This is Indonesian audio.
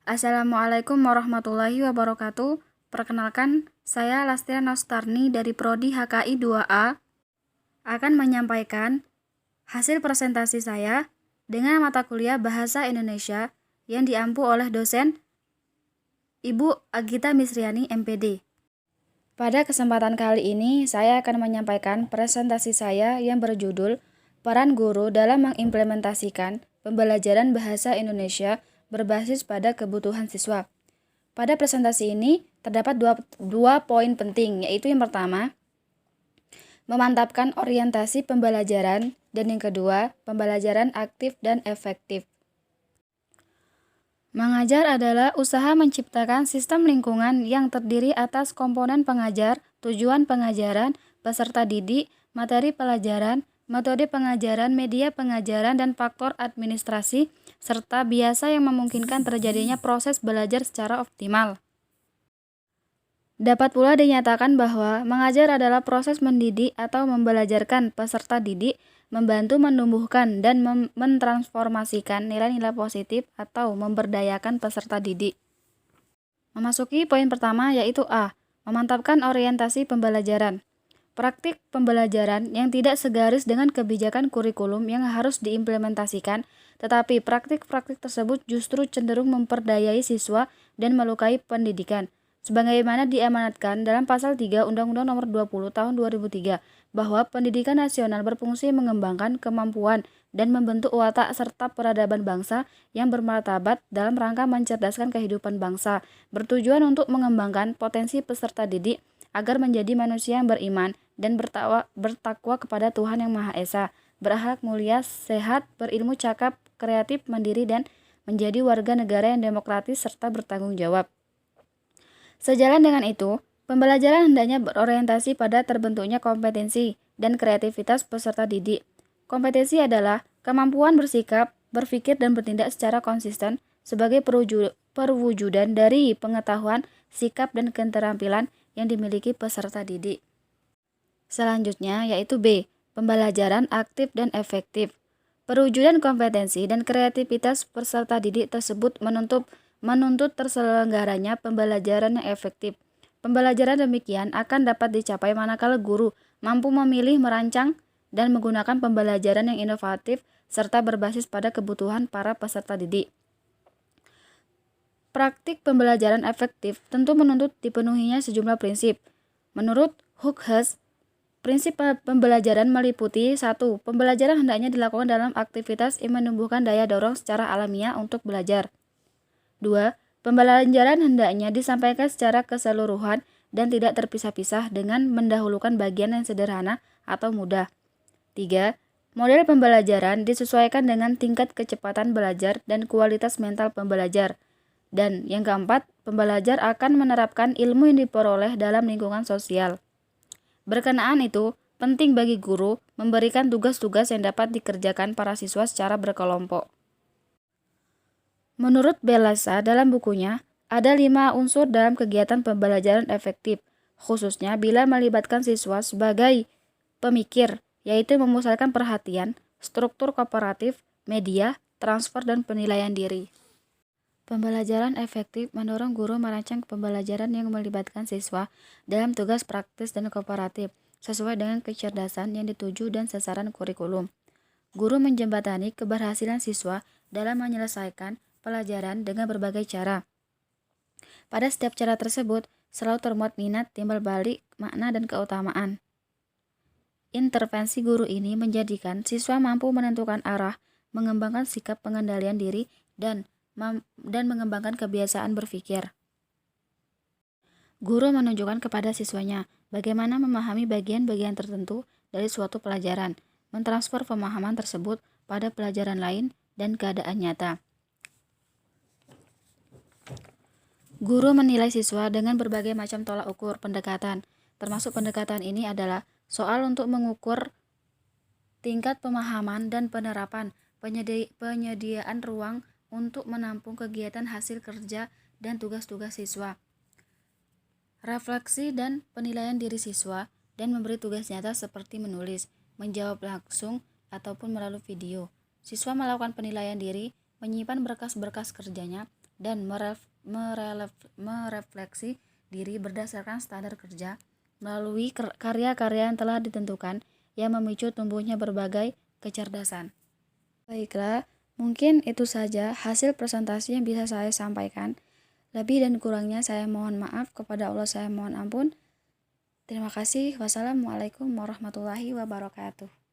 Assalamualaikum warahmatullahi wabarakatuh. Perkenalkan, saya Lastia Nostarni dari Prodi HKI 2A akan menyampaikan hasil presentasi saya dengan mata kuliah Bahasa Indonesia yang diampu oleh dosen Ibu Agita Misriani, MPD. Pada kesempatan kali ini, saya akan menyampaikan presentasi saya yang berjudul Peran Guru dalam mengimplementasikan pembelajaran Bahasa Indonesia berbasis pada kebutuhan siswa. Pada presentasi ini terdapat dua poin penting, yaitu yang pertama, memantapkan orientasi pembelajaran, dan yang kedua, pembelajaran aktif dan efektif. Mengajar adalah usaha menciptakan sistem lingkungan yang terdiri atas komponen pengajar, tujuan pengajaran, peserta didik, materi pelajaran, metode pengajaran, media pengajaran, dan faktor administrasi, serta biasa yang memungkinkan terjadinya proses belajar secara optimal. Dapat pula dinyatakan bahwa mengajar adalah proses mendidik atau membelajarkan peserta didik, membantu menumbuhkan dan mentransformasikan nilai-nilai positif atau memberdayakan peserta didik. Memasuki poin pertama, yaitu A. Memantapkan orientasi pembelajaran. Praktik pembelajaran yang tidak segaris dengan kebijakan kurikulum yang harus diimplementasikan, tetapi praktik-praktik tersebut justru cenderung memperdayai siswa dan melukai pendidikan. Sebagaimana diamanatkan dalam Pasal 3 Undang-Undang Nomor 20 Tahun 2003, bahwa pendidikan nasional berfungsi mengembangkan kemampuan dan membentuk watak serta peradaban bangsa yang bermartabat dalam rangka mencerdaskan kehidupan bangsa, bertujuan untuk mengembangkan potensi peserta didik agar menjadi manusia yang beriman dan bertakwa kepada Tuhan Yang Maha Esa, berakhlak mulia, sehat, berilmu, cakap, kreatif, mandiri, dan menjadi warga negara yang demokratis serta bertanggung jawab. Sejalan dengan itu, pembelajaran hendaknya berorientasi pada terbentuknya kompetensi dan kreativitas peserta didik. Kompetensi adalah kemampuan bersikap, berpikir, dan bertindak secara konsisten sebagai perwujudan dari pengetahuan, sikap, dan keterampilan yang dimiliki peserta didik. Selanjutnya yaitu B. Pembelajaran aktif dan efektif. Perwujudan kompetensi dan kreativitas peserta didik tersebut menuntut terselenggaranya pembelajaran yang efektif. Pembelajaran demikian akan dapat dicapai manakala guru mampu memilih, merancang, dan menggunakan pembelajaran yang inovatif serta berbasis pada kebutuhan para peserta didik. Praktik pembelajaran efektif tentu menuntut dipenuhinya sejumlah prinsip. Menurut Hookes, prinsip pembelajaran meliputi 1. Pembelajaran hendaknya dilakukan dalam aktivitas yang menumbuhkan daya dorong secara alamiah untuk belajar. 2. Pembelajaran hendaknya disampaikan secara keseluruhan dan tidak terpisah-pisah dengan mendahulukan bagian yang sederhana atau mudah. 3. Model pembelajaran disesuaikan dengan tingkat kecepatan belajar dan kualitas mental pembelajar. Dan yang keempat, pembelajar akan menerapkan ilmu yang diperoleh dalam lingkungan sosial. Berkenaan itu, penting bagi guru memberikan tugas-tugas yang dapat dikerjakan para siswa secara berkelompok. Menurut Belasa dalam bukunya, ada 5 unsur dalam kegiatan pembelajaran efektif, khususnya bila melibatkan siswa sebagai pemikir, yaitu memusatkan perhatian, struktur kooperatif, media, transfer, dan penilaian diri. Pembelajaran efektif mendorong guru merancang pembelajaran yang melibatkan siswa dalam tugas praktis dan kooperatif, sesuai dengan kecerdasan yang dituju dan sasaran kurikulum. Guru menjembatani keberhasilan siswa dalam menyelesaikan pelajaran dengan berbagai cara. Pada setiap cara tersebut, selalu termuat minat, timbal balik, makna, dan keutamaan. Intervensi guru ini menjadikan siswa mampu menentukan arah, mengembangkan sikap pengendalian diri, dan mengembangkan kebiasaan berpikir. Guru menunjukkan kepada siswanya bagaimana memahami bagian-bagian tertentu dari suatu pelajaran, mentransfer pemahaman tersebut pada pelajaran lain dan keadaan nyata. Guru menilai siswa dengan berbagai macam tolak ukur pendekatan, termasuk pendekatan ini adalah soal untuk mengukur tingkat pemahaman dan penerapan, penyediaan ruang untuk menampung kegiatan hasil kerja dan tugas-tugas siswa, refleksi dan penilaian diri siswa, dan memberi tugas nyata seperti menulis, menjawab langsung, ataupun melalui video. Siswa melakukan penilaian diri, menyimpan berkas-berkas kerjanya, dan merefleksi diri berdasarkan standar kerja melalui karya-karya yang telah ditentukan yang memicu tumbuhnya berbagai kecerdasan. Baiklah, mungkin itu saja hasil presentasi yang bisa saya sampaikan. Lebih dan kurangnya saya mohon maaf, kepada Allah saya mohon ampun. Terima kasih. Wassalamualaikum warahmatullahi wabarakatuh.